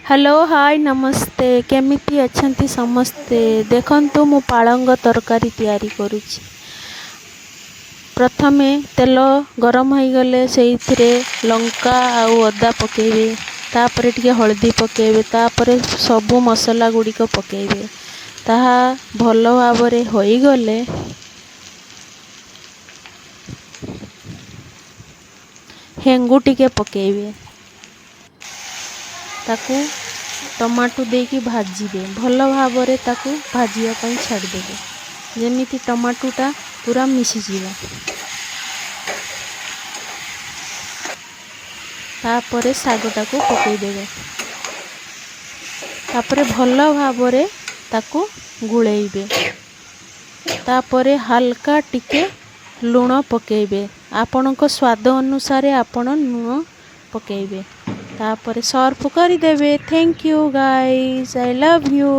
Hello hi नमस्ते केमिति अछंती समस्ते देखंतु मु पालंग तरकारी तैयारी करुछि। प्रथमे तेल गरम हो गले से लंका आउ अदा पकेबे तापरे टिके हल्दी पकेबे तापरे सबु मसला गुड़िक पकेबे ताहा भल भावरे होई गले हेंगु टिके पकेबे ताकू टमाटो देकी भाजीबे भल भावरे ताकू भाजिया पई छाड़ी देबे जेमिति टमाटोटा पूरा मिसी जीवा। तापरे सागटा को पकई देबे तापरे भल भावरे ताकू गुळेइबे तापरे हल्का टिके लूण पकेबे आपणको स्वाद अनुसार आपण लूण पकेबे तापरे सर्व कर देबे। Thank you guys I love you.